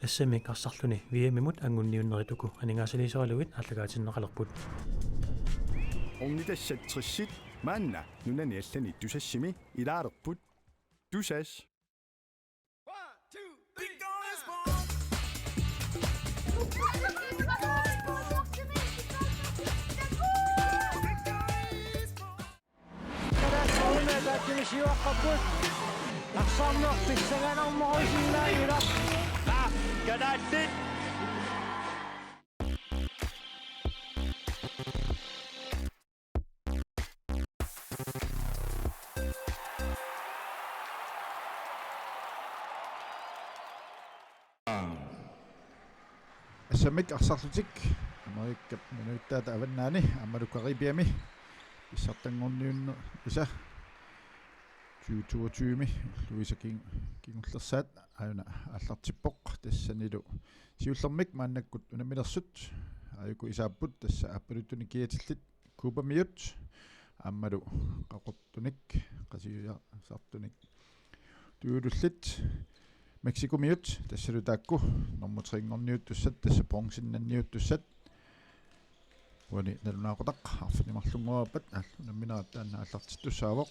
ассами карсарлүни виэмимут ангунниуннеритуку анингаасалисоалугит аллагаатиннеқалерпут орнитассатсерсит маанна нунани аллани тусассими илаарерпут тусас Asamik arsarlutik amerikkap minuittaata avannaani ammalukaripiami issartangorniunne isa 2022 Luisa kingullersaat ayuna allartippoq tassanilu siullermik maannakkut unamilersut ayuku isaapput tassa appalutuni kiatillit kuupamiut ammalu qaqortunik qasiusaartunik tuulullit Mexico-miut tassalutaakku normutringorniuttussat tassa bronsinnanniuttussat wani nalunaaqutaq arfinimarlunguappat allunaminaat taanna allartittussaavoq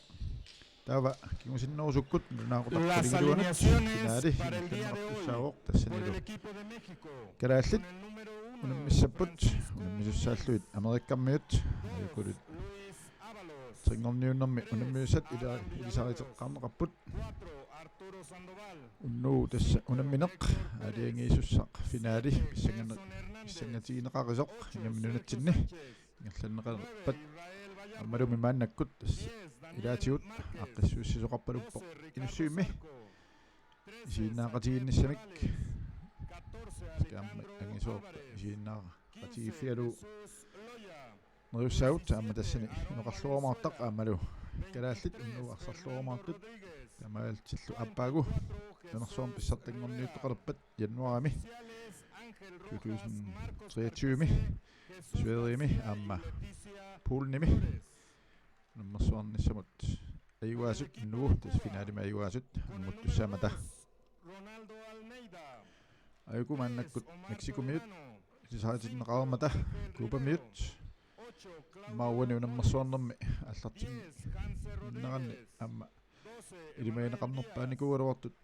taava kingusinnerusukkut nalunaaqutaq finaali tannertussaavoq tassanilu kalaallit unammissapput unammisussaаллуит америккармиут ayukulut tringorniunnermi unammiussat ilisariteqqarneqarput unnu tassa unammineq aliangiisussaq finaali pissangatigineqarisoq ingamminunatsinni ingerlanneqalerpat ammalumi maannakkut tassa ilaatigut aqqissuussisoqarpaluppoq inussuimmi isiinnaaqatiginnissamik skaamma angisuorpa isiinnaaqatigifialu nerussaavut amma tassani ineqarluormaartaq aammalu kalaallit unnu arsarluormaartut tamaaltillu appaagu tanersuam pissartangorniuttoqalerpat januarami 2023 sueriimi aamma poolnimi nummersuarnissamut ayuaasut innugu tas finaalima ayuaasut ammuttussaamata ayuku maannakkut Mexico-miut isisaatinneqarmata kuupamiut maawani unammersuarnermi аллартимми иннеранни амма илимаинеқарнерпааникугалуартут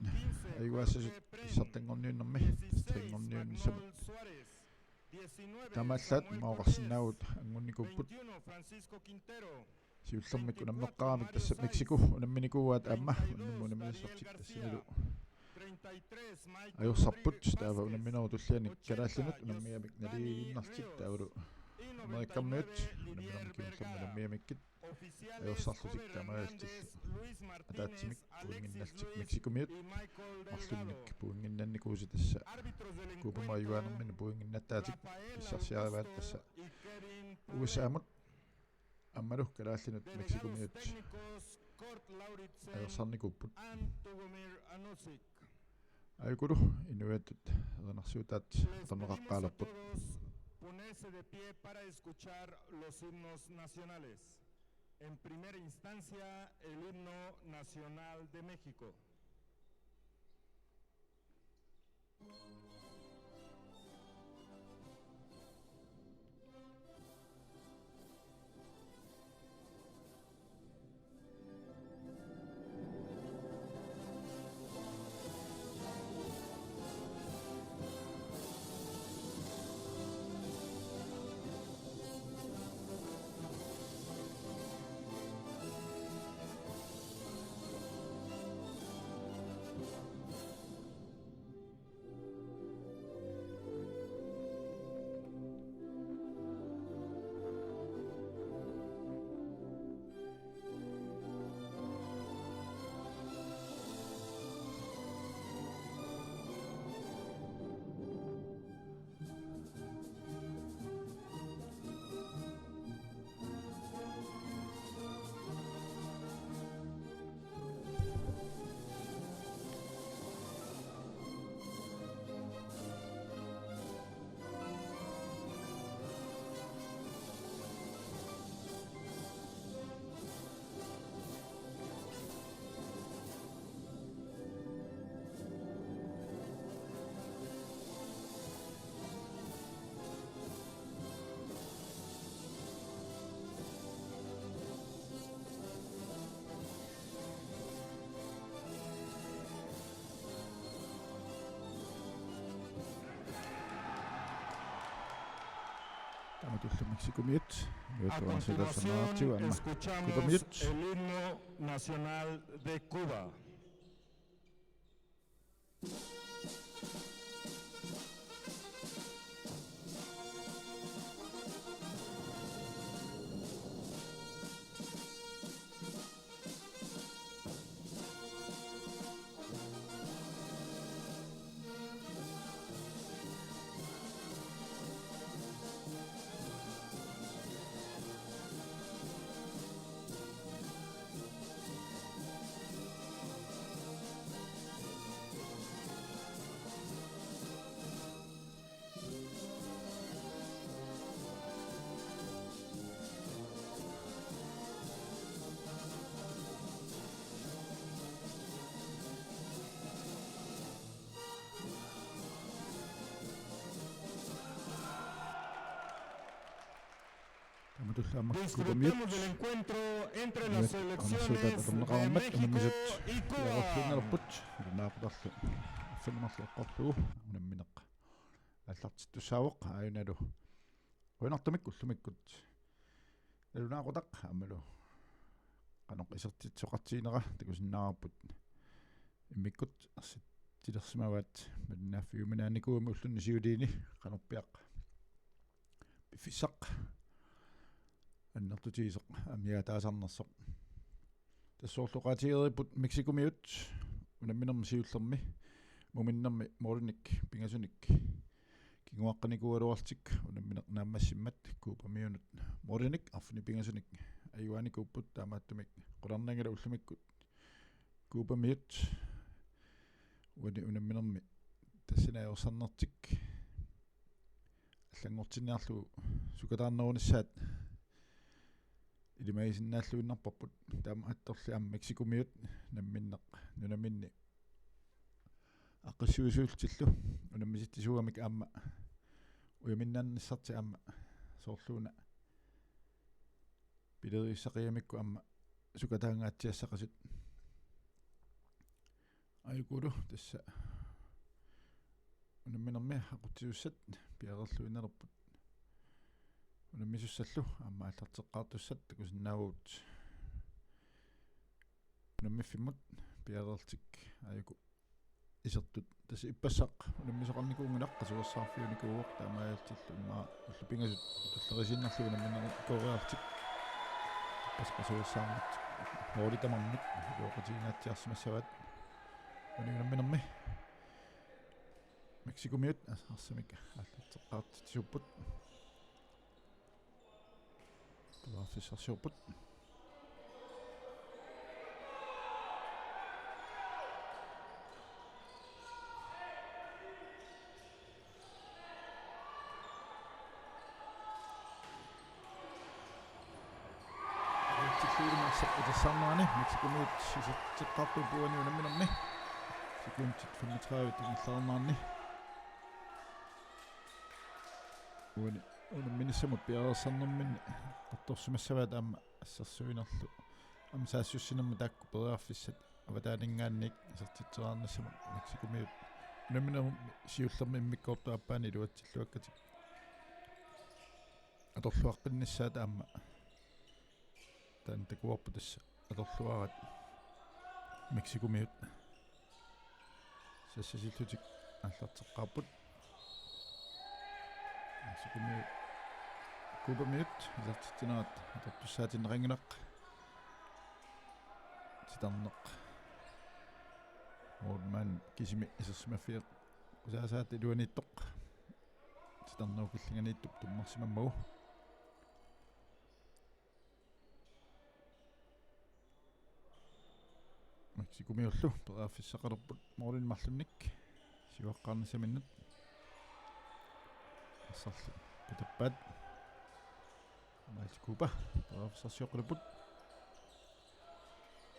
аюаассасут иссартангорниуннэрми тастрингорниунниссамут тамааллаат маоқарсинаагут ангунникуппут сиуллермик унаммеққарамик тасса Мексико унамминикууаат аама унаммунамилассартик тассинилу ajorсарпут таава унамминеру туллианик калааллунут унаммиамик налигиннартик таавалу америккармиут унамминермикиуллермиамиккит ajorсарлутик таамаалтиллу атаатсимик пуингинналтик Мексикомиут марлунник пуингиннанникууси тасса купамаюанермини пуингиннаттаатик писсарсиариваат тасса усаамут аммалу калааллунут Мексикомиут ajorсарникуппут айкулу инуяттут эрнарсуутаат тамеқаққаалерпут Ponerse de pie para escuchar los himnos nacionales. En primera instancia, el himno nacional de México. Tamatulla Mexicomiut. A continuación, escuchamos el himno nacional de Cuba. Disfrutemos del encuentro entre las selecciones de México y Cuba. Аллартиттусаавоқ ааюналу уинартумик уллумиккут алунаақутақ амалу каноқ исертитсоқартиинера такусиннаараппут иммиккут арситтилерсимаваат малинааффиуминааникууми уллунни сиулиини канорпиақ пиффисақ аннертутиисоқ амиатаасарнерсоқ тассоорлоқаатигериппут мексикумиут унамминерми сиуллерми муминнерми морник пингасуник кингуаққаникуалуартик унамминеқ нааммассиммат куупамиунут морник арфни пингасуник аюаникууппут таамааттумик қуларнагала уллумиккут куупамиут уни унамминерми тассинаерсарнертик аллангортинниарлу сукатаарнеруниссаат илимаисиннааллуиннарпарпут таама атторли аама мексикумиут намминнеқ нунаминни аққиссуисуултиллу унаммиситтисууамик аама уяминнаанниссарти аама соорлууна билерииссақиамикку аама сукатаангаатсиассақасут айгулу тасса унамминерми ақутсиуссат пиарерлуиннерпут унаммисуссаллу аама аллартеққартуссат такусиннаавуут унаммиффиммут пиарерлтик айгу исертут тасса иппассақ унаммисоқарникуунгунаққа суерсаарфиуникууоқ таамаалтиллумаа уллупингасут туллерисиннарлу унамминер кореартик паспасуерсаармат моолитамармут лоқатиингаатсиарсимассават унамминерми мексикумиут арсамик аллартеққартитсуппут лаффисарсиуппут Samani, Mexicomiut sisitteqqartupuani unamminermi sekuntit 35 tingallarnaarni uani unamminissamut piarersarnerminni qattorsumassavaat aama assarsuinerlu amsaassiussinamma taakku periarfissat avataaningaannik isertitserаарnassamut Mexicomiut unamminermi siullermi immikkoortuappaani iluatsilluakkatik atorluaqqinnissaat aama таантакуарпу тасса аторлуарат мексикумиут сассасиллутик аллартеққарпут мексикумиут кубамиут илартиттинерат атортуссаатиннерингунақ титарнеқ морман кисими исерсимаффиеқ кусаасаат илуаниттоқ титарнуукиллинганииттуп туммарсимаммагу Mexicomiullu periarfissaqalerput moorlin marlunnik siuaqqaarnissamannut assarlu pitappaat Mexicopa periarfissarsiuqqaluput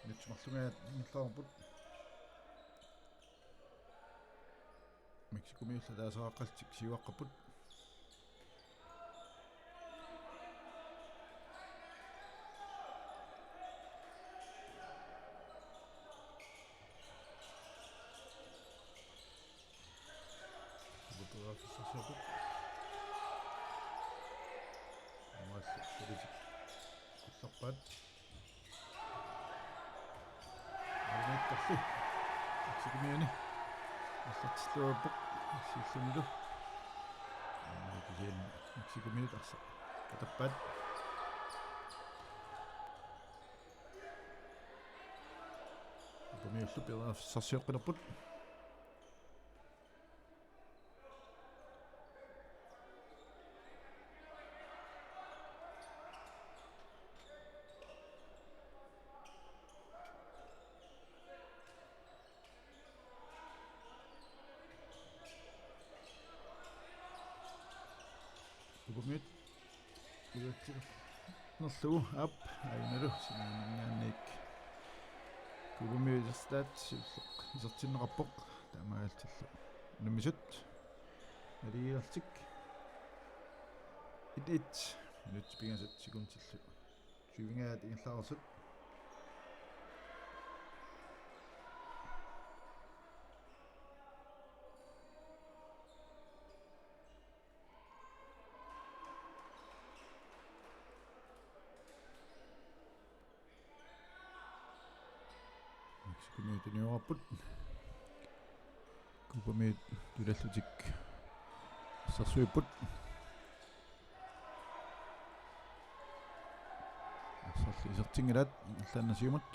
nitsumarlungaat ingillarput Mexicomiulla taasaqaqqaltik siuaqqaput Kullarpaat. Alnittarlu. Sikimiani. Аллартиллуаппоқ сииллунилу. Кисиан Мексикомиут арса. Катаппаат. Комиуллу пилаф сарсиоққинерпут. Komit. Nallu up aynalu sinannaannik. Kubumiuserstat isertinneqarpoq taamaaltillu. Numisut. Aliilertik. It minut pingasat sekuntillu. Syvingaat ingallarsut. Kumiyutuniuarput kupamit tulallutik sarsuipput sarli isertingalat illanasiumut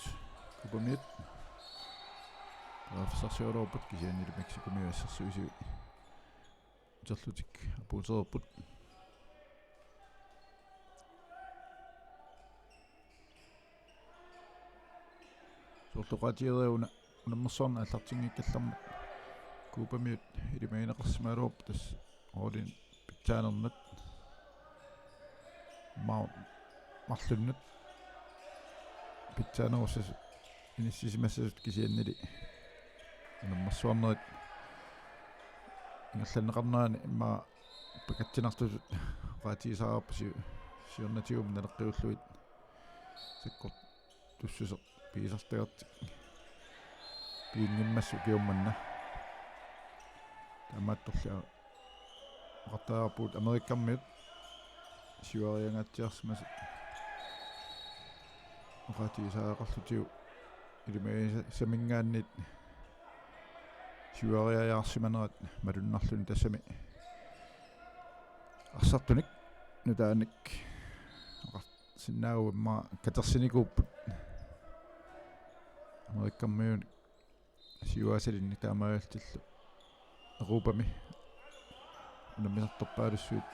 kupamit sarsuiororput kisiannilu Meksikumiu sarsuisi uterlutik apuutererput Sortoqatieriuna unammersorna allartingiikkallarmat kuupamiut ilimaineqarsimaaluup tas oolin pitsaanernat marlunnut pitsaanerussas inissimassasut kisiannili unammersuarnerit ingallanneqarnaani imma pakatsinartusut qaatiisaarup siornatium naleqqiulluit sakkort tussuseq piisartagartik piingimmassu kiummanna taamaattorlua aqartaarpuut amerikkammiut siuariangaatsiarsimas oqatiisaaqarlutiu ilimai samingaannit siuariajaarsimanerat malunnarluni tassami arsaartunik nutaanik aqarsinnaagu imma katersinikuupput Amerikkammiun siuaasalinni taamaagaltillu eruupami unammisartorpaalussuit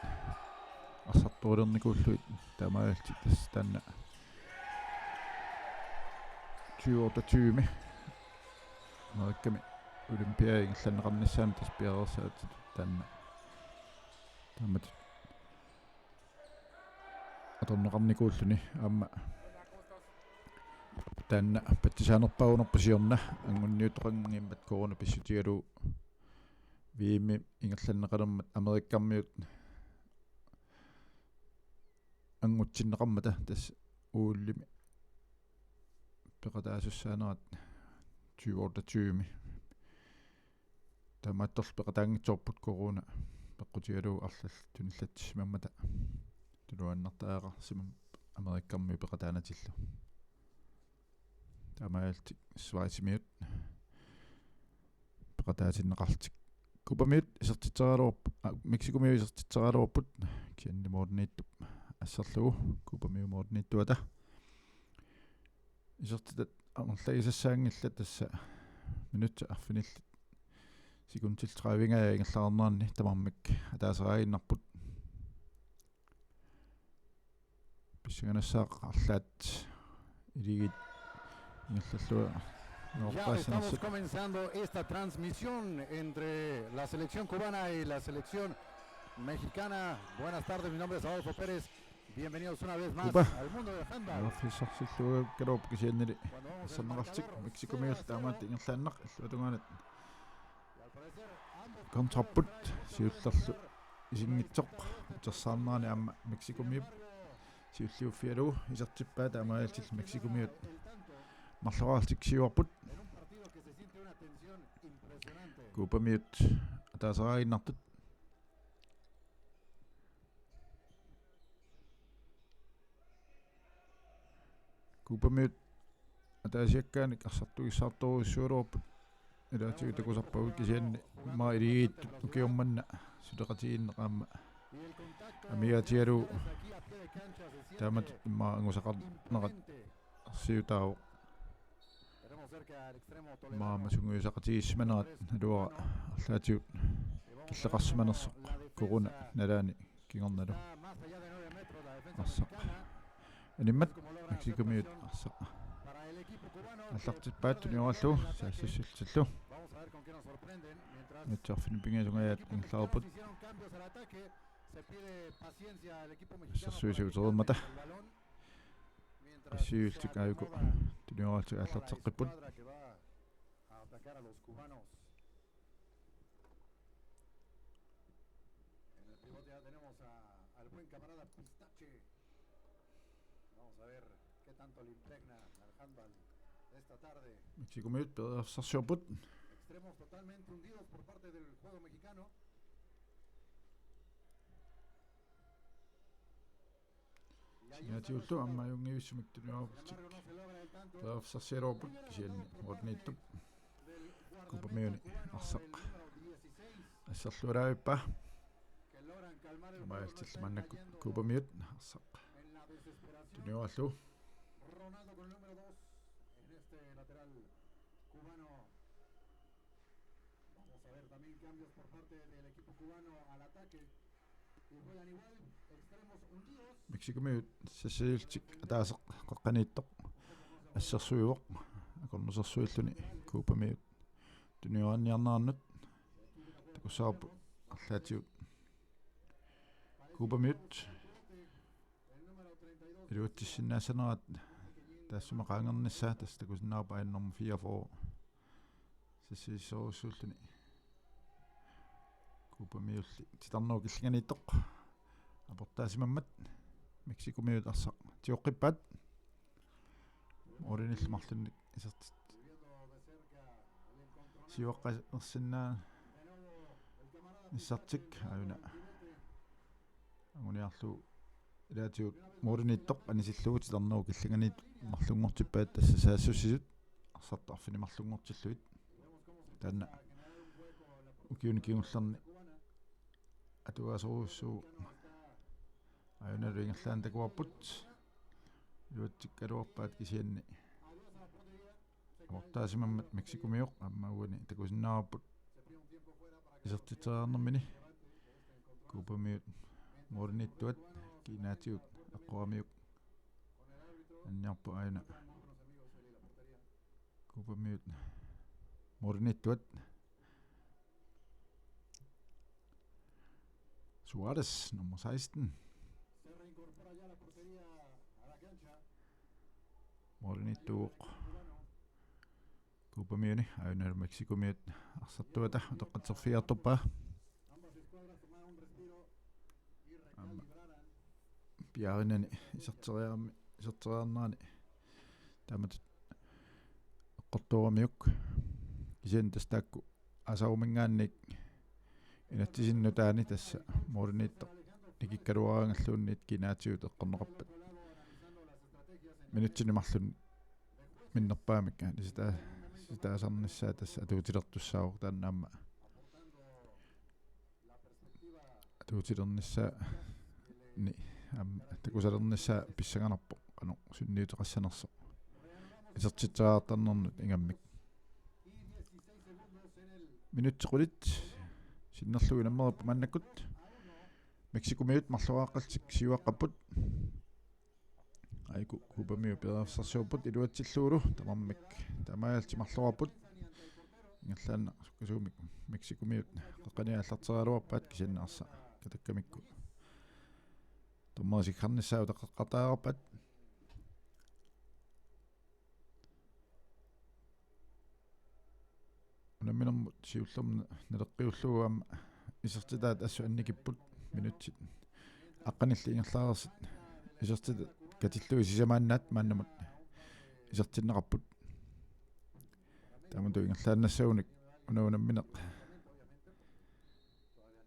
арсартуулерникууллуит таамаагалти тас таанна 2020 Amerikkami olympiaingillanneqarnissaami tas piareersaatит таанна таамат аторнеқарникууллуни аама таанна паттисаанерпаагунерпасиорна ангунниутоқангиммат корона писсутигалу виимми ингерланнеқалермат америккармиут ангутсиннеқармата тас ууллими пеқатаасуссаанерат 2020 тамаатторл пеқатаангитсорпут корона пеққутигалу арлал туниллатсимаммата тулуаннартааqa симам америккарми пеқатаанатиллу тамаалти свайсимиут пеқатаасиннеқартик купамиут исертитсералуорп мексикумиу исертитсералуорпут кианни моорнииттуп ассерлугу купамиу моорнииттуата исертитат амерлагисассаангилла тасса минутта арфинилли секундтил 30 ингерлаарнаарни тамармик атаасераагиннарпут писсаганассаақ арлаат илигит Ya estamos comenzando esta transmisión entre la selección cubana y la selección mexicana. Buenas tardes, mi nombre es Adolfo Pérez. Bienvenidos una vez más al mundo de handball. Malloraaltik siuarput kuupamiut ataasaraaginnartut Kuupamiut ataasiakkaani qassartugissaartoruissuuluarput ilaatigu takusarpaguk kisianni maa iligiittut ukiummanna suleqatiginneqaamma amigaatigalu taamat imma angusaqarneqat arsiutaaruq maama sunguisaqatigismanerat aluara арлаатиут киллеқарсиманерсоқ коруна налаани кигорналу арсақ аниммат мексикомиут арсақ аллартиппааттуни ораллу саассуссуллу митсарфин пингасунгаят инлаарпут сассуисуутермата ассиултик аюку туниоралтик аллартеққиппут al buen camarada Pistache. Vamos a ver qué tanto le impregna al handball esta tarde. Mexikomiut pedersarsiorput Extremos totalmente hundidos por parte del juego mexicano. Sinatiullu ammayungiussumik tuniorput pedersarsiorput kisianni orniittup kupamiuni arsaq assarluaraavippa amailtilmannakkut kupamiut arsaq tuniorallu Ronaldo con el número 2 en este lateral cubano. Vamos a ver también cambios por parte del equipo cubano al ataque. Y juegan igual, extremos hundidos. Mexikomiut sassiultik ataaseq qaqqaniittoq ассерсуивоқ акорнусерсуиллуни kupamiut tunioraniarnaarnut takusaarpu арлаатиут kupamiut илуатсиннаасанерат таассумақаангернissaа тас такусиннаарпа аяннэрму 4-4 сиссисоруссууллуни kupamiulli титарнуу киллиганииттоқ апортаасимаммат мексикомиут арсақ тиоққиппаат оринилл марлунник исертит сиуаққа ерсиннаа ниссартик аюна агуниарлу илаатиут моринниттоқ анисиллугут титарнуу киллиганиит марлунгортиппаат тасса саассуссисут арсарта арфини марлунгортиллуит таанна укиуни киунгерларни атуасоруссуу аюна рингерлаан такуарпут юатсиккалуарпаат кисианни амортаасимаммат мексикомиоқ аммагуни такусиннаарпут исертитераарнэрмини kupamiut морниттуат кинаатиут аққуамиук анниарпу аюна kupamiut морниттуат Suárez nummer 16 морнитtuuq kupamiuni аюна мексикомиут арсартуата тоққатсерфиартуппаа пиаринани исертериарнаани таамат эққортуарамиук кисиан тастаакку асаумингаанник инаттисинну таани тасса морнитто никиккалуарангаллуунниит кинаатиут эққорнеқарпат минутсини марлун миннерпаамикка ситаасарниссаа тасса атуутилертуссаавор тааннаама атуутилерниссаа ни такусалерниссаа писсаганарпо ану сунниутеқассанерсо исертитсаартарнернут ингаммик минутсеқулит синнерлуги наммерпа маннаккут мексикомиут марлуааққалтик сиуаққаппут айку kupamiu пеэрсарсууппут илуатсиллуулу тамармик тамаалти марлуарпут ингерлаанна суккасуумик мексикомиут қаққаниааллартериалуарпаат кисиннаарса катаккамикку томмаасиккарниссаау таққартаарпат унамминэрмут сиуллермна налеққиуллугаама исертитаат ассу анникиппут минутсит аққанилли ингерлаарерсит исертита катиллуи сисамааннаат мааннамут исертиннеқарпут таамату ингерлааннассауник унамминеқ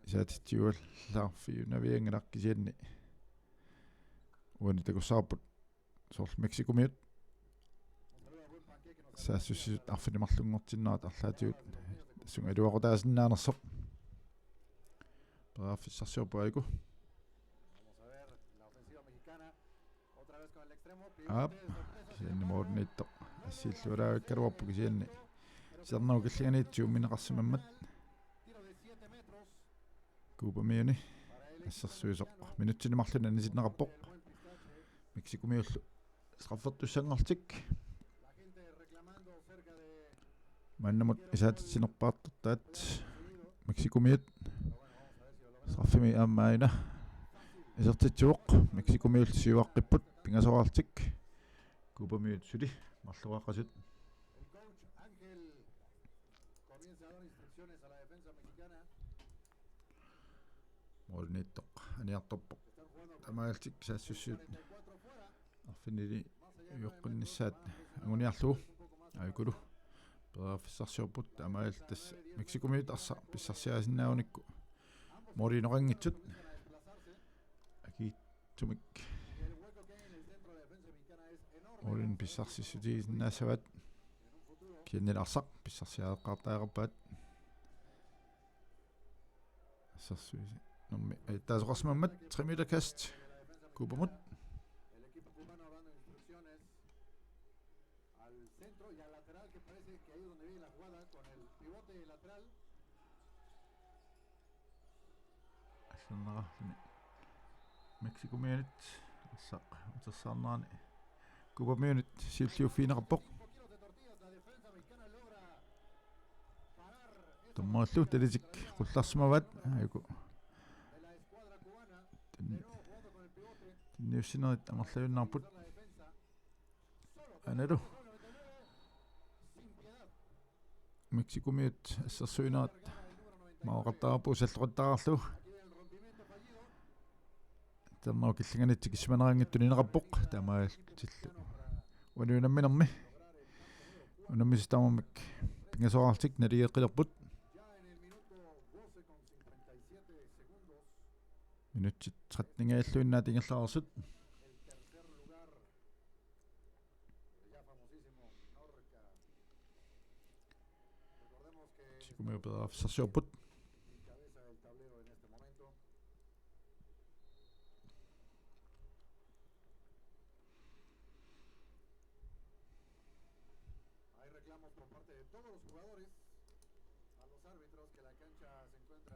исаатитсиуаллаарфи навиангиларкисианни уани такуссаарпут сорл мексикомиут саассуссисут арфилимарлунгортиннаат арлаатиут сунга илуақутаасиннаанерсоқ пааффиссарсиорпуайку ап сианни моорнииттоқ ассииллуалаагаккалуарпу кисианни сарнау киллиганиитсуу минеқарсимаммат куупамиуни ассерсуисоқ минутсини марлуна нисиннеқарпоқ мексикумиуллу сқарфертуссангартик маннамут исаатитсинерпаартортаат мексикумиут сқарфими ааммаина исертитсуоқ мексикумиулл сиуаққиппут пингасораартик куупамиут сули марлуаққасут моорнииттоқ аниарторпоқ тамаалтик саассуссуут арфинили юққиннссаат агуниарлуу айкулу пааффиссарсиорпут тамаал тасса мексикумиут арса писсарсиаасиннаауникку мориноқангитсут акииттумик морин писсарсиссутигисиннаассават кианнил арсақ писсарсиааққартааерпаат ассерсуиси номми таасоқарсимаммат 3 meter kast купамут ассаннеқарлуни мексикумианит ассақ утерсаарнаани купамиунит сиуллиуффиинеқарпоқ томмааллу талисик қулларсимават айку ньюсинерит амерлаюннаарпут аналу мексикумиут ассерсуинаат маоқартаарпу саллоқаттаарлу терноо киллинганитсик исманерангиттуни инеқарпоқ тамаалтиллу уануунамминерми унаммиситаамамик пингасораартик налигеққилерпут минутсит 13 тингерлаарсут сикумиу педафсарсиорпут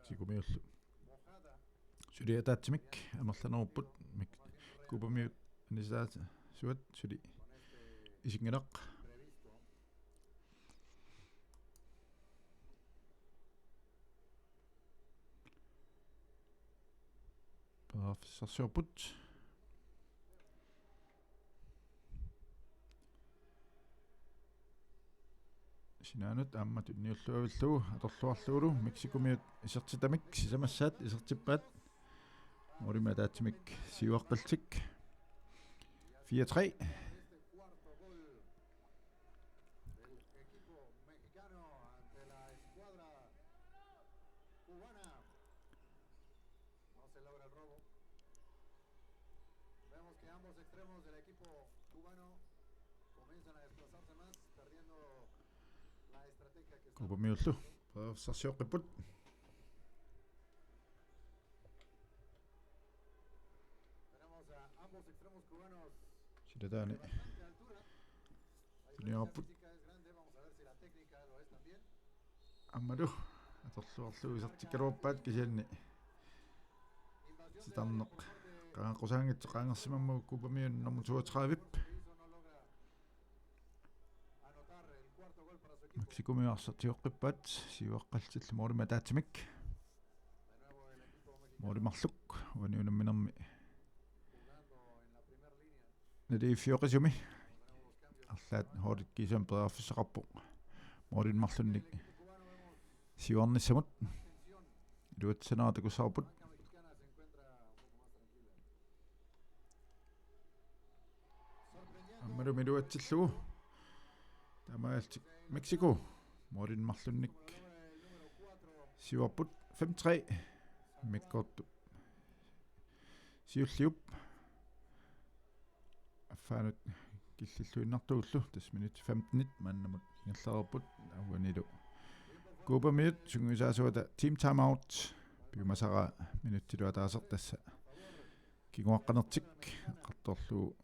сикумиуллу сулиатаатсимик амерланеруппут купамиут нисаат суат сули исингинақ пааффиссарсиорпут синаанут ааммат унниуллуавиллугу аторлуарлугулу мексикумиут исертитамик сисамассаат исертиппаат морима таатсимик сиуаққалтик 4-3 купамиуллу пааффиссарсиоққиппут силатаани туниарпут аммалу аторлуарлугу сертиккалуарпаат кисианни ситарнеқ qaaqqusaangitsu qaangersimammu kupamiun namu 32 Mexico-miarsartioqqippaat siuaqqaltillu moorima taatsimik moorimarluk uaniunamminermi naliiffiuqisumi арлаат хоориккисам перааффисақарпоқ мооринмарлунник сиуарниссамут илуатсанаатакусаарпут аммалу милуатсиллугу тамаалтик Mexico мооринмарлунник сиуарпут 5-3 миккорту сиуллиуп аффаанут киллиллуиннартууллу тас минут 15 мааннамут ингерлаарпут ауганилу купамиут сунгисаасуата team time out пимасара минуттилуа таасертасса кигуаққанертик қарторлу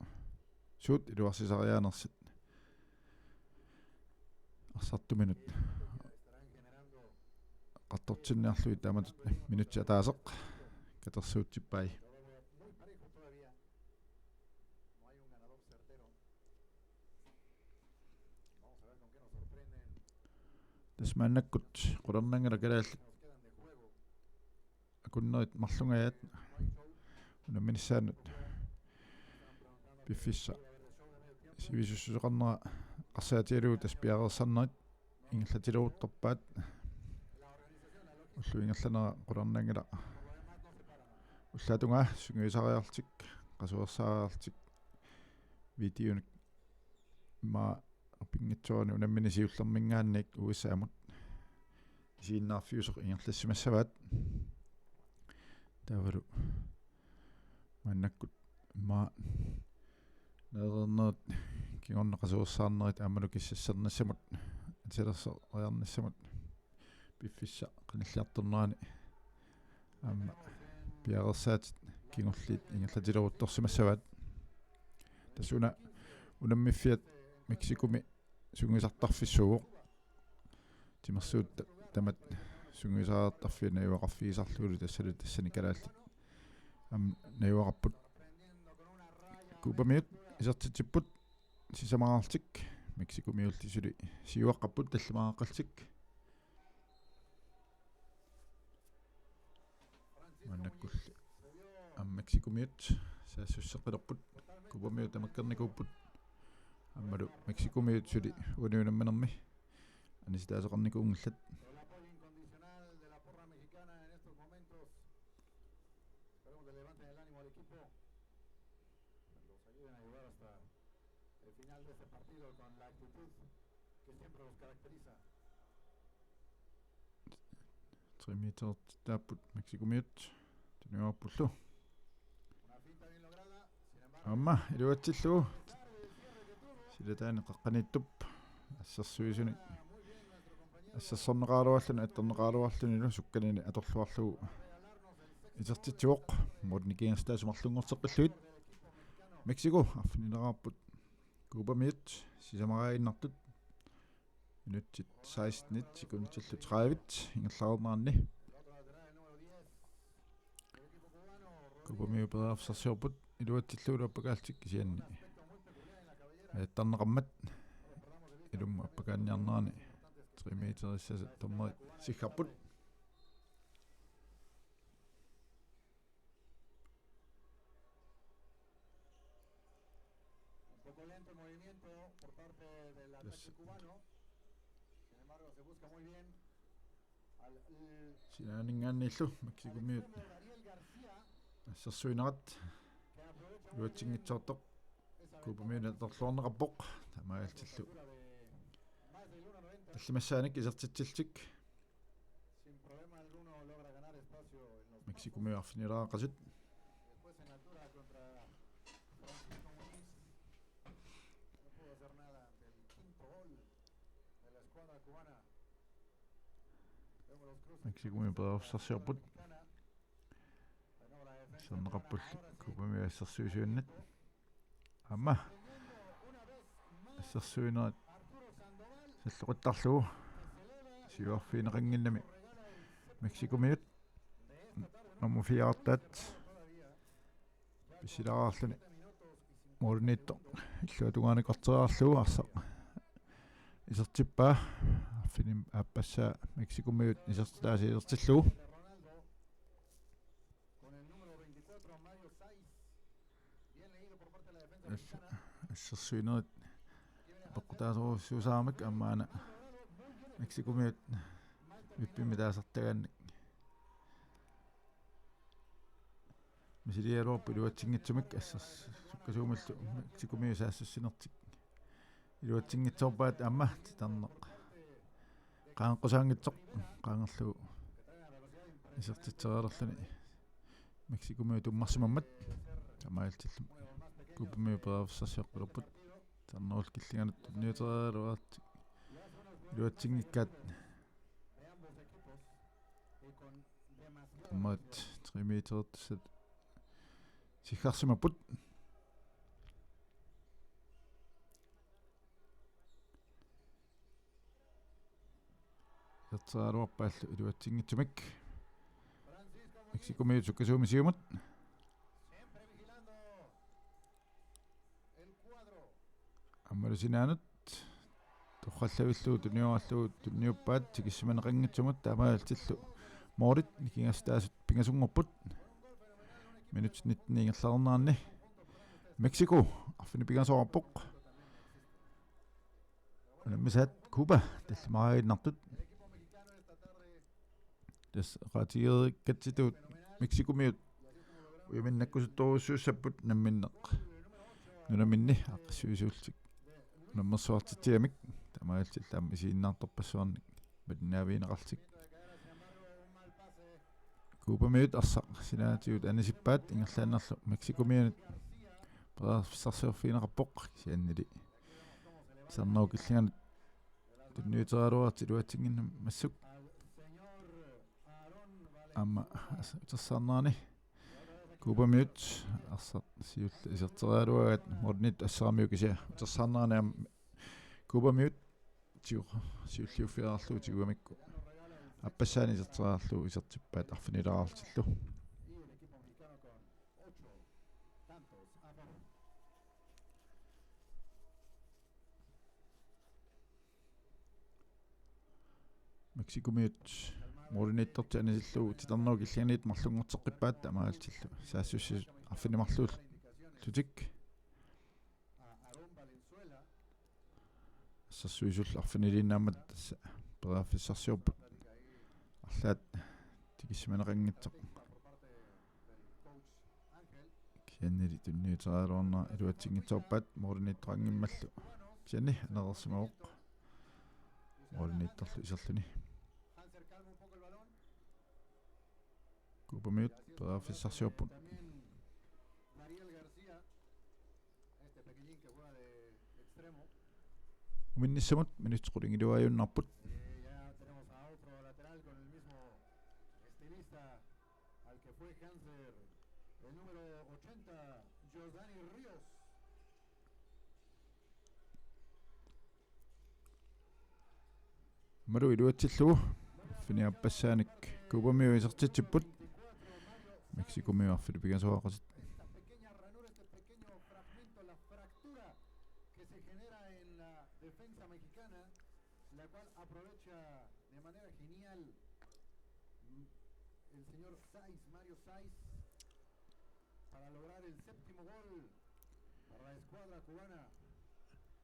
суут илуарсисариаанерсит арсарту минут qattortinniarlui tamatut minutsi ataaseq katersuutippai tasmaannakkut qulernangala kalaallit akunnerit marlungaat unamminissaanut piffissa sivisussuseqarnera qarsaatialuu taspiareersarnerit ingallatiluuttorpaat уллуингерланера qulernangala уллаатунга сунгуисариартик qasuersaaриартик видеоник ма пингитсуани унаммини сиуллермингаанник уиссаамут сииннаарфиусеқ ингерлассимассаваат тавару маннаккут ма нерернерит кигорна qasuersаарнерит аамалу киссассернассамут атилерсериарнассамут пиффисса qanilliartornerani аама пиарерсаатит кигорлит ингерлатилерутторсимассаваат тасуна унаммиффиат мексикуми сунгисартарфиссууоқ тимерсуут тамат сунгисаартарфи наюақарфигисарлугулу тассалу тассани калаалли ам наюақарпут купамиут исертитиппут сисамаартик мексикумиултисули сиуаққарпут талламааққалтик маннаккулли мексикумиут саассуссеқилерпут купамиут тамаккерникууппут аммалу мексикумиут сули униунамманерми аниситаасеқарникуунгиллат тримитер тааппут мексикумиут тунуарпуллу амма илуатсиллуу силатаани қаққаниттуп ассерсуисуни ассерсорнеқалуаллуни аттернеқалуарлунилу сукканини аторлуарлугу исертитсуоқ модникингстаасумарлунгортеққиллуит мексико афнинераарпут купамиут сисамараиннартут минутсит 16 секундтиллу 30 ингерлаарнаарни купамиу пераавсарсиорпут илуатсиллуулу аппагаалтик кисианни аттарнеқармат илумма аппагаанниарнерани 3 метериссаса томмери сиххарпут синаанингаанииллу мексикумиут ассерсуинерат юатсингитсоортоқ купамиуна торлуорнеқарпоқ тамаалтиллу таллимассааник исертитсилтик мексикумиуарфинилаақасут мексикумиу пераавсарсиорпут сорнеқарпулли купамиу ассерсуисуиннат амма ассерсуинерат саллоқуттарлугу сиуарфинеқангиннами мексикумиут номер 4 писилаарлуни морнитто иллуатугааникортераарлугу арсақ исертиппаа аффиним ааппассаа мексикумиут исертитаасиисертиллугу ассерсуинерат пеққутаасоруссуусаамак аммаана мексикумиут виппимитаасартагаанник мисилиалуарпу илуатсингитсумик ассерс суккасуумаллу мексикумиу саассуссинертик илуатсингитсоорпаат амма титарнеқ qaanqusаангитсоқ qaangерлугу исертитсериалерлуни мексикумиу туммарсимаммат тамаалтиллу купамиу пераавсарсиаққулерпут Tarnool killinganut tunniutereeluart luatsingikkaat tammat 3 meter sat sikharsimaput Yatsaaruarpaallu iluatsingitsumak Mexico miut sukkasuumisiumut аммалусинаанут торраллавиллуу туниораллуу тунниуппаат тикиссиманеқангитсумут таамаалтиллу моорит никингастаасут пингасунгорпут минут 19 ингерлаарнаарни Мексико аффини пингасоорпоқ намисаат Куба таллимаарииннартут тас ратиер катситуут Мексико миут уяминнаккусутторуссууссаппут намминнеқ нунаминни аққиссуисуултик наммерсуартитиамик тамаалтиллаам исииннаарторпассуарник матнаавиинеқартик Куба миут арсақ синаатиут анисиппаат ингерлааннерлу Мексико миунут паасарсерфиинеқарпоқ сианнили сарноо киллиганут тунниутералуарти луатсингинна массук амма утерсаарнаани Куба миут арсақ сиулла исертераалуагаат морнит ассарамиу кися утерсаарнаани Куба миут тиу сиуллиуффиаарлуу тигуамикку аппассаани исертераарлуу исертиппаат арфинилаарлтиллу Мексико миут морнитторти анисиллуу титарноо киллианиит марлунгортеққиппаат тамаалтиллу саассусси арфинимарлуул тутик сассуисул арфинилииннаамат перааффиссарсиорпут арлаат тикиссиманеқангитсоқ кианнили тунниутераалуарна илуатсингитсоорпаат морнитторангиммаллу тиани анерерсимавоқ морнитторлу исерлуни Куба миут перааффиссарсиорпут уминниссамут минутеқулингилуаюннарпут мару илуатсиллугу финиаппассааник Куба миу исертитсиппут Мексико миу арфили пигасоақасит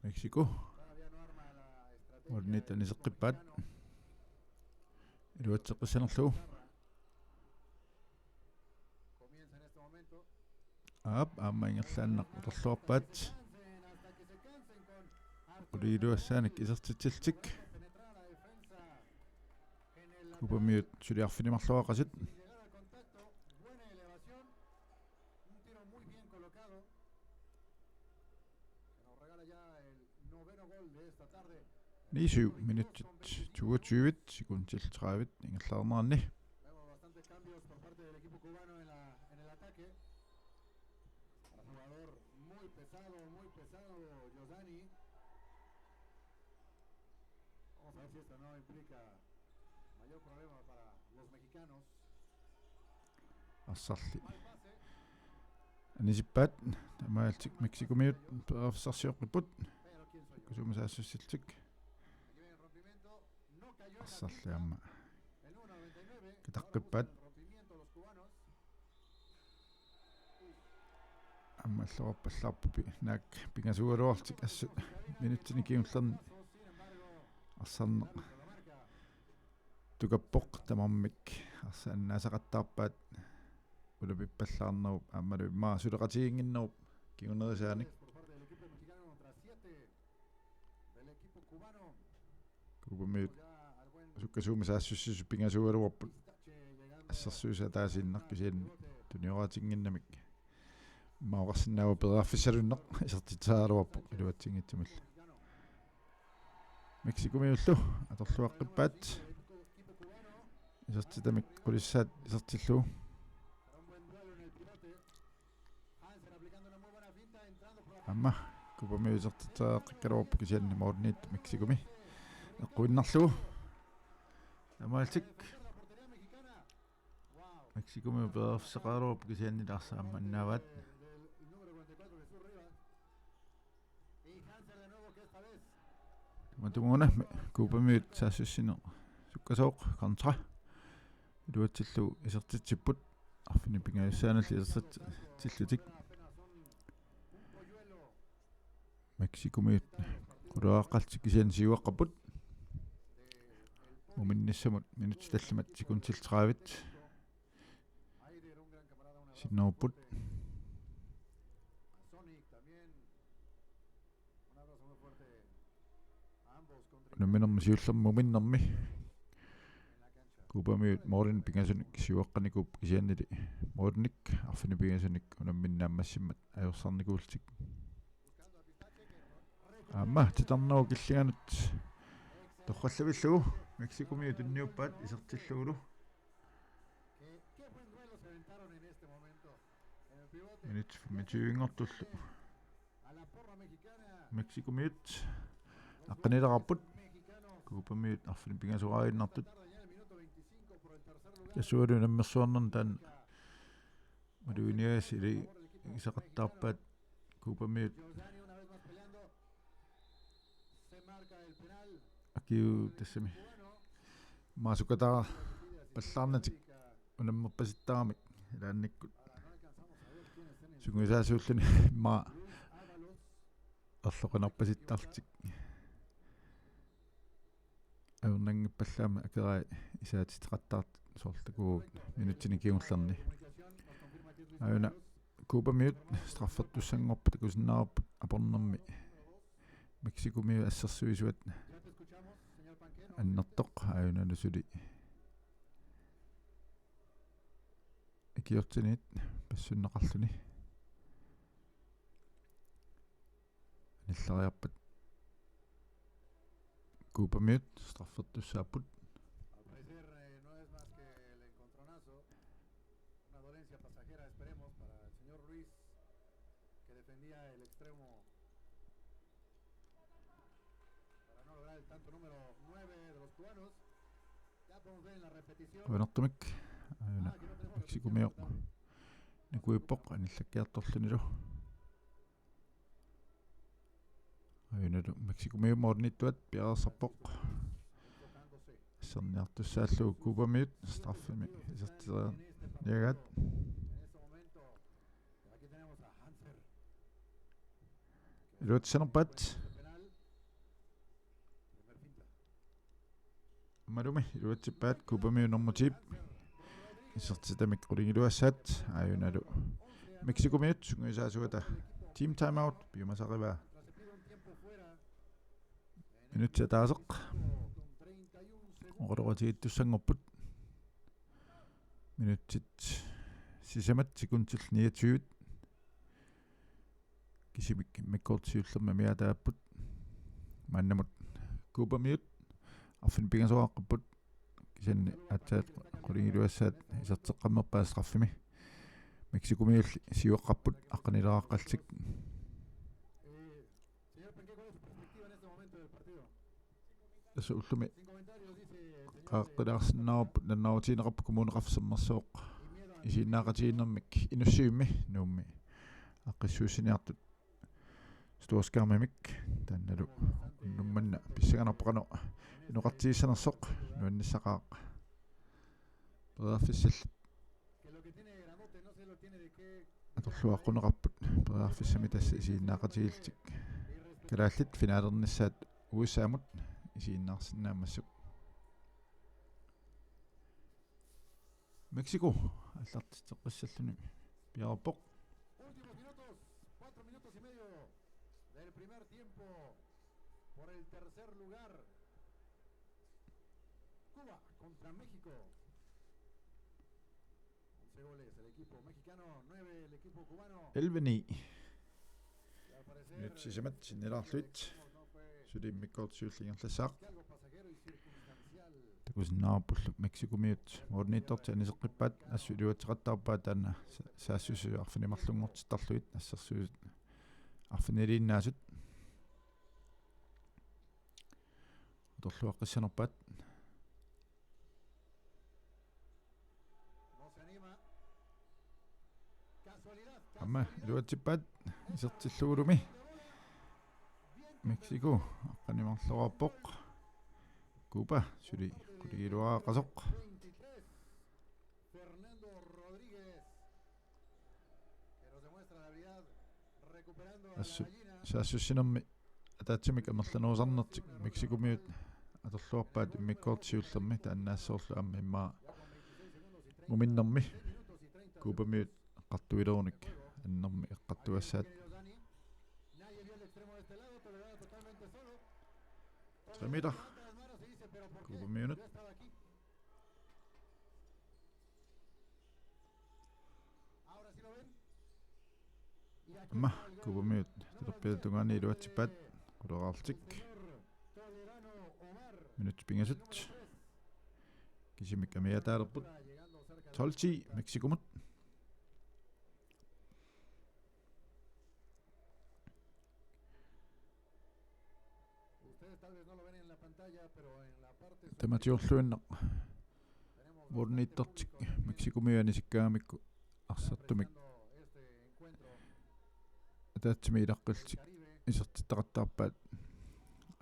Мексико морнит анисеққиппаат илуатсеққиссанерлугу аамаингерлааннақ уторлуарпаат улиилуассааник исертитсилтик Куба миут сулиарфинимарлуақасит Nisju minutit 22 sekundtil 30 iнгерлаарнаарни ассарли анисиппаат тамаалтик Мексико миут перааффиссарсиоққиппут кусумасаассуссилтик ассарлиамма китаққиппаат аммаллуарпаллаарпупи наак пингасугалуартик ассут минутсини киуллерни арсарне тукаппоқ тамармик арсааннаасақаттаарпаат улапиппаллаарнеруп аамалу маа сулеқатигингиннеруп кигунерисааник Куба миут суккасуумисаассуссису пингасугалуарпут ассерсуиса таасииннаркисиан туниораатингиннамик маорсиннаава перааффисалуннеқ исертитсааруарпу илуатсингитсимал Мексикумиуллу аторлуаққиппаат исертитамик қулиссаат исертиллуу амма купами исертитааққиккалуарпу кисианни маорниит Мексикуми эққуиннарлугу амаалтик Мексикуми перааффисақаалуарпу кисианни лаарсаама аннааваат матунгуна купамиут саассуссине суккасооқ контра илуатсиллу исертитсиппут арфини пингааюссааналли исертитсиллутик Мексикумиут кулааққалтик кисиан сиуаққаппут уминниссамут минут талламат секундтилтраавит синнауппут нэминэрми сиуллэрмуминнэрми купамиут моорин пингасуник сиуаққаникуп кисианнили моорник арфини пингасуник унамминнааммассиммат ajorсарникуултик амма титарнау киллиганут торраллавиллугу Мексикумиут унниуппаат исертиллугулу минут 25 Мексикумиут аққанилерарпут купамиут арфини пингасураайиннартут ясуалу наммерсуарнерн таан малуиниас или исақаттаарпаат купамиут акиу тассами маасукатаа паллаарнатик унаммерпаситтаарамик илаанниккут сунгисаасууллуни ма арлоқанарпаситтаартик аунангиппаллаама акераа исаатитеқаттаарт соорлтакуу минутсини киунлерни аюна купамиут страффертуссангорпу такусиннаарпут апорнэрми Мексикумиу ассерсуисуат аннертоқ аюналусули икиортинит пассуннеқарлуни ниллариарпат купамиут страффертуссааппут Венартумик аюна Мексикумио никуиппоқ аниллаккиарторлунилу аюналу Мексикумио моорниттуат пиарсарпоқ сэрниартуссааллуу купамиут страффими исертисаа ягат илуатсанерпаат маруми илуатсиппаат купамиу нормутип исертитамик qulingилуассаат аюналу Мексикумиут сунгуисаасуата тим тайм-аут пиумасарива минутта таасеқ ороротииттуссангорпут минуттит сисамат секундтил 29 кисимик меккортсиуллерма миатааппут маннамут купамиут арфин пингасоаққаппут кисанни атсаат qulingилуассаат исертеққаммерпаасқарфими Мексикумиул сиуаққаппут аққанилерааққалтик асууллуми qaqqilaarsиннаарпут наннаутиинеқарпу коммунеқарфсаммерсооқ исиннаақатииннэрмик инуссиумми нуумми аққиссуусиниартут стуаскармамик танналу нумманна писсаганарпақано инуқартииссанерсоқ нуанниссақаақ перааффиссал аторлуаққунеқарпут перааффиссами тасса исиннаақатиилтик калааллит финаалерниссаат уусаамут исииннаарсинаамассук Мексико аллартитеққиссаллуни пиарпоқ Cuba contra México. 11 goles, el equipo mexicano, 9 el equipo cubano. 11-9. Y al parecer, Nyt sisemät sinnelarluit. Sylimmikkoortsuullingerlassaaq. algo pasajero y circunstancial. Takusinnaarpullu Meksikumiut moorniittorti aniseqqippaat assuluatiqattaarpaa taana saassusu arfinimarlungortittarluit assarsuut arfiniliinnaasut utorluaqqissanerpaat No se anima. Casualidad. amma luatippaat isertillugulumi Mexico aqqanimarlorappoq Cuba suli kuligiluaqasoq 23. Fernando Rodríguez. Que nos demuestra la habilidad recuperando a la Assu- gallina. saassussinermi атаатсимик амерлануусарнертик Мексикумиут аторлуарпаат иммиккоортсиуллерми тааннаассоорлу аама иммаа муминнэрми Кубамиут эққартуилеруник аннэрми эққартуассаат Nadie vio el extremo de este lado, pero era totalmente solo. тремида Levanta las manos y dice, pero ¿por qué? Кубамиунут Yo estaba aquí. Ahora sí lo ven. Y aquí амма está el gol. Кубамиут татерпиатунгаани илуатсипаат кулераартик Señor Tolerano Omar. минут пингасут кисимик амиатаалерпут Llegando cerca de 12 Мексикумут Ustedes tal vez no lo ven en la pantalla, pero en la parte таматиорлуиннеқ tenemos морнииттартик Мексикумиуанисиккаамикку арсартумик este encuentro атаатсими илаққилтик Caribe. исертиттақаттаарпаат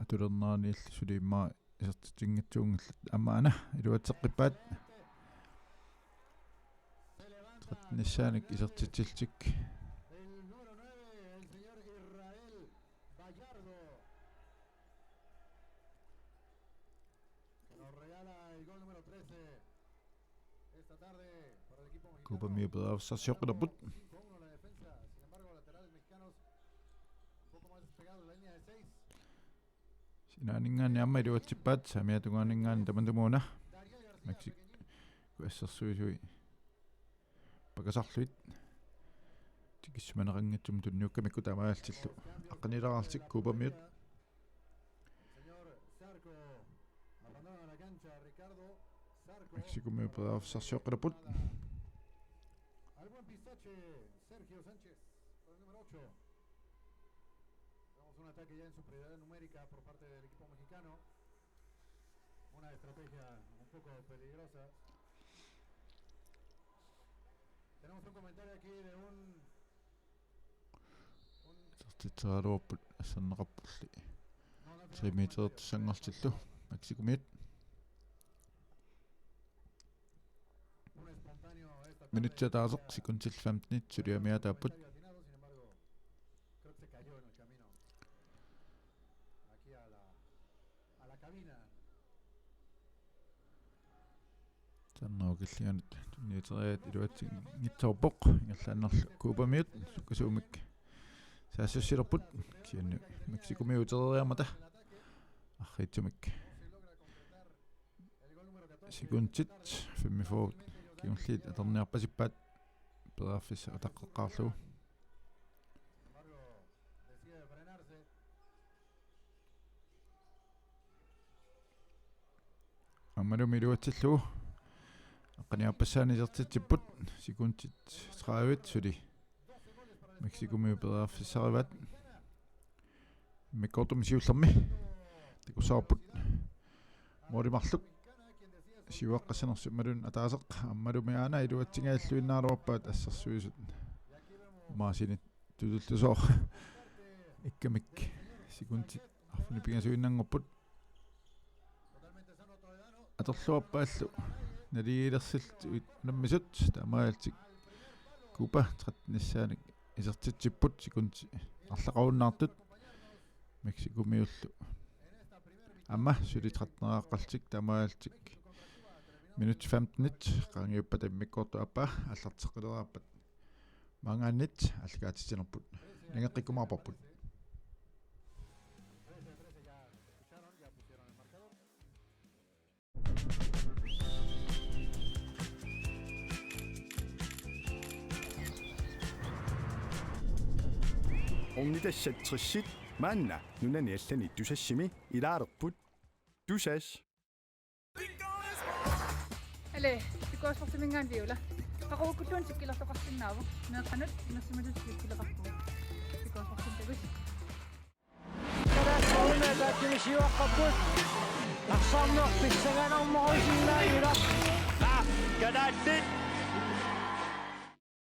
атулернааниилли сулииммаа исертитингатсуунгиллат амаана илуатеққиппаат ниссааник исертитсилтик El número 9, el señor Israel Gallardo, que nos regala el gol número 13 esta tarde para el equipo mexicano. кубамиупераавсарсиоқилерпут 5-1 la defensa, sin embargo, laterales mexicanos un poco más despegados, la línea de 6. синаанинггаани амма илуатсиппаат самиатунгаанинггаани тамантумууна Dariel García, Мексик pequeñito, куассерсуисуи пакасарлуит тикиссуманеқангатсум тунниуккамикку тамаалтиллу аққанилараартик кубамиут señor Zarco, abandona la cancha, Ricardo Zarco. мексикумиупераавсарсиоқилерпут Al buen pistache, Sergio Sánchez, con el número 8. Vemos un ataque ya en superioridad numérica por parte del equipo mexicano. Una estrategia un poco peligrosa. Tenemos un comentario aquí de un сертитсералуарпут ассаннеқарпулли no, no tenemos 3 метрт сангартиллу мексикумиут un espontáneo esta tarde. минутсатаасеқ секундсил 15 сулиамиатааппут Comentario atinado, sin embargo, creo que se cayó en el camino. Aquí a la cabina. таннаукиллианут тунниитериат илуатсиг нитсорпоқ ингерлааннерлу кубамиут суккасуумик саассуссилерпут кианну мексикумиутериамата арритсумик секундтит 45 киунлит атерниарпасиппаат перааффис атаққеққарлу Sin embargo, decide frenarse. аммалуми илуатсиллуу аққаниарпассаани сертитсиппут секундтит 30 сули мексикумиу перааффиссариваат миккортум сиуллерми такусаарпут моримарлук сиуаққассанерсу малун атаасеқ аммалуми аана илуатсигааллуиннаалуарпаат ассерсуисут маасини тулуллусоор иккамик секундтит арфини пигасуиннангорпут Totalmente sano Toledano. аторлуарпааллу налиилерсилт наммисут таамаалтик купа 13-ниссааник исертитсиппут секундти арлақаруннаартут мексикумиуллу амма сули 13-нерааққалтик таамаалтик минут 15 қангиуппа таммиккорту аппа аллартеққилерааппат мангааннит аллгаатитсинерпут нагеққиккумаарпарпут орнитассатсерсит маанна нунани аллани тусассими илаарерпут тусас Але пикуаспортимингаан виула qaquvukkulluun sikkilertoqarsinnaavuk meeqqanut inersimatut sikkileqarpu pikuasportimtagus Aksamno pissanganormorusinnaa ila. Kadaatit